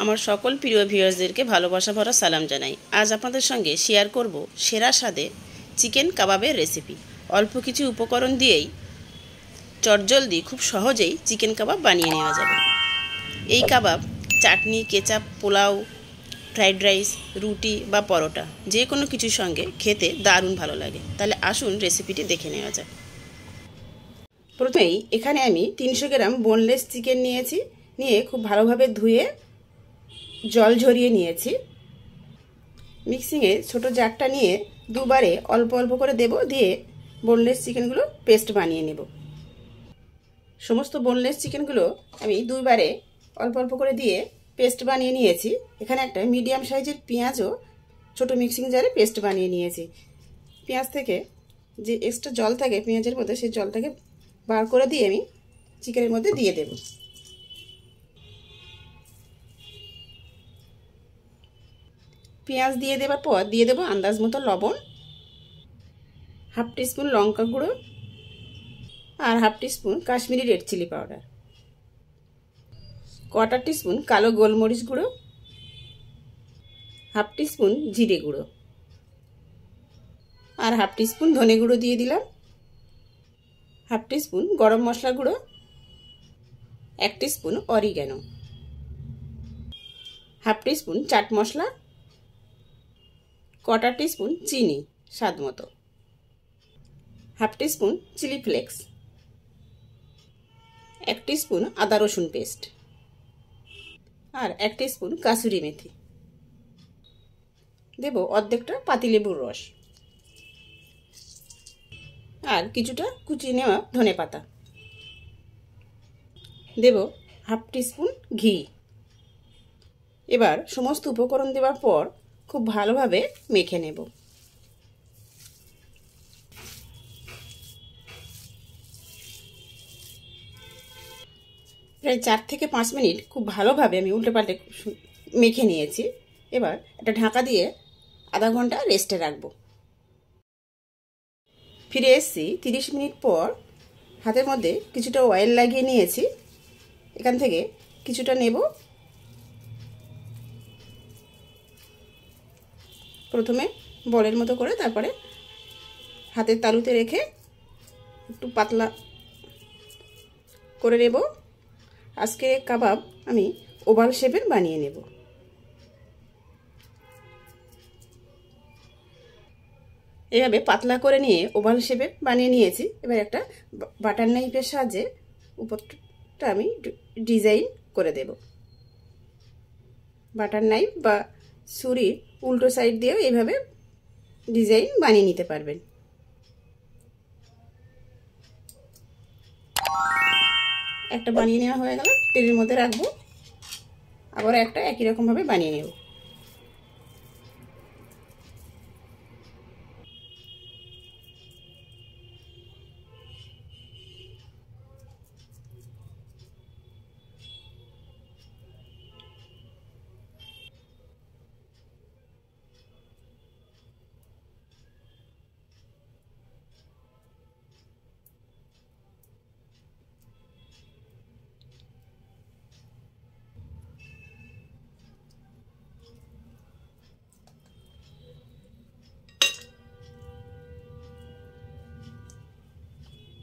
আমার সকল প্রিয় ভিউয়ার্সদেরকে ভালোবাসা ভরা সালাম জানাই। আজ আপনাদের সঙ্গে শেয়ার করব সেরা স্বাদে চিকেন কাবাবের রেসিপি। অল্প কিছু উপকরণ দিয়েই চটজলদি খুব সহজেই চিকেন কাবাব বানিয়ে নেওয়া যাবে। এই কাবাব চাটনি, কেচাপ, পোলাও, ফ্রাইড রাইস, রুটি বা পরোটা যে কোনো কিছুর সঙ্গে খেতে দারুণ ভালো লাগে। তাহলে আসুন রেসিপিটি দেখে নেওয়া যাক। প্রথমেই এখানে আমি 300 গ্রাম বোনলেস চিকেন নিয়েছি। নিয়ে খুব ভালোভাবে ধুয়ে জল ঝরিয়ে নিয়েছি। মিক্সিংয়ে ছোট জারটা নিয়ে দুবারে অল্প অল্প করে দেব, দিয়ে বোনলেস চিকেনগুলো পেস্ট বানিয়ে নেব। সমস্ত বোনলেস চিকেনগুলো আমি দুবারে অল্প অল্প করে দিয়ে পেস্ট বানিয়ে নিয়েছি। এখানে একটা মিডিয়াম সাইজের পেঁয়াজও ছোট মিক্সিং জারে পেস্ট বানিয়ে নিয়েছি। পেঁয়াজ থেকে যে এক্সট্রা জল থাকে পেঁয়াজের মধ্যে, সেই জলটাকে বার করে দিয়ে আমি চিকেনের মধ্যে দিয়ে দেব। পেঁয়াজ দিয়ে দেওয়ার পর দিয়ে দেবো আন্দাজ মতো লবণ, হাফ টিস্পুন লঙ্কা গুঁড়ো আর half teaspoon Kashmiri red chilli powder, quarter teaspoon কালো গোলমরিচ গুঁড়ো, হাফ টিস্পুন জিরে গুঁড়ো আর হাফ টিস্পুন ধনে গুঁড়ো দিয়ে দিলাম, হাফ টিস্পুন গরম মশলা গুঁড়ো, 1 teaspoon oregano, half teaspoon chaat masala, quarter teaspoon চিনি স্বাদ মতো, half teaspoon chilli flakes, 1 teaspoon আদা রসুন পেস্ট আর 1 টিস্পুন কাসুরি মেথি। দেব অর্ধেকটা পাতিলেবুর রস আর কিছুটা কুচিয়ে নেওয়া ধনেপাতা। দেব হাফ টিস্পুন ঘি। এবার সমস্ত উপকরণ দেওয়ার পর খুব ভালোভাবে মেখে নেব। প্রায় 4 থেকে 5 মিনিট খুব ভালোভাবে আমি উল্টে পাল্টে মেখে নিয়েছি। এবার একটা ঢাকা দিয়ে আধা ঘন্টা রেস্টে রাখবো। ফিরে এসেছি 30 মিনিট পর। হাতের মধ্যে কিছুটা অয়েল লাগিয়ে নিয়েছি। এখান থেকে কিছুটা নেব। প্রথমে বলের মতো করে, তারপরে হাতের তালুতে রেখে একটু পাতলা করে নেব। আজকে কাবাব আমি ওভাল শেপের বানিয়ে নেব। এভাবে পাতলা করে নিয়ে ওভাল শেপের বানিয়ে নিয়েছি। এবার একটা বাটার নাইফের সাহায্যে উপরটা আমি ডিজাইন করে দেব। বাটার নাইফ বা ছুরির উল্টো সাইড দিয়েও এইভাবে ডিজাইন বানিয়ে নিতে পারবেন। একটা বানিয়ে নেওয়া হয়ে গেল, তেলের মধ্যে রাখবো। আবার একটা একই রকম ভাবে বানিয়ে নেব।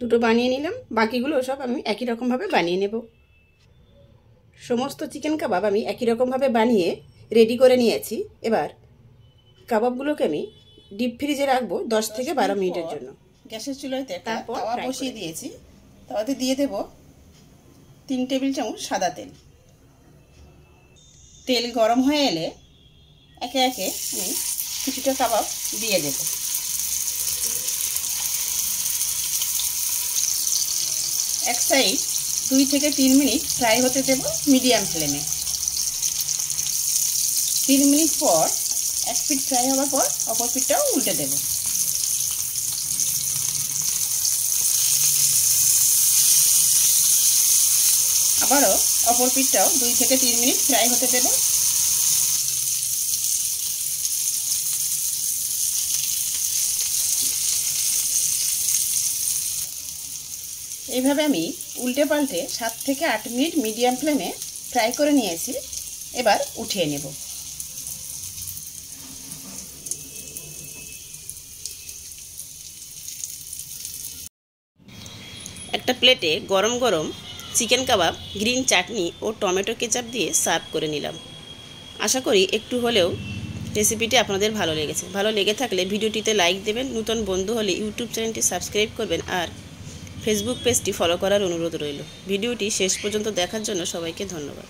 দুটো বানিয়ে নিলাম, বাকিগুলো সব আমি একই রকমভাবে বানিয়ে নেব। সমস্ত চিকেন কাবাব আমি একই রকমভাবে বানিয়ে রেডি করে নিয়েছি। এবার কাবাবগুলোকে আমি ডিপ ফ্রিজে রাখবো 10 থেকে 12 মিনিটের জন্য। গ্যাসের চুলাতে তারপর তাওয়া বসিয়ে দিয়েছি। তাওয়াতে দিয়ে দেব 3 টেবিল চামচ সাদা তেল। তেল গরম হয়ে এলে একে একে আমি কিছুটা কাবাব দিয়ে দেব। এক সাইড 2 থেকে 3 মিনিট ফ্রাই হতে দেব মিডিয়াম ফ্লেমে। 3 মিনিট পর এক পিঠ ফ্রাই হওয়ার পর অপর পিঠটাও উল্টে দেব। আবারও অপর পিঠটাও 2 থেকে 3 মিনিট ফ্রাই হতে দেব। এইভাবে আমি উল্টে পাল্টে 7 থেকে 8 মিনিট মিডিয়াম ফ্লেমে ফ্রাই করে নিয়েছি। এবার উঠিয়ে নেব। একটা প্লেটে গরম গরম চিকেন কাবাব, গ্রিন চাটনি ও টমেটো কেচাপ দিয়ে সার্ভ করে নিলাম। আশা করি একটু হলেও রেসিপিটি আপনাদের ভালো লেগেছে। ভালো লেগে থাকলে ভিডিওটিতে লাইক দেবেন, নতুন বন্ধু হলে ইউটিউব চ্যানেলটি সাবস্ক্রাইব করবেন আর ফেসবুক পেজটি ফলো করার অনুরোধ রইল। ভিডিওটি শেষ পর্যন্ত দেখার জন্য সবাইকে ধন্যবাদ।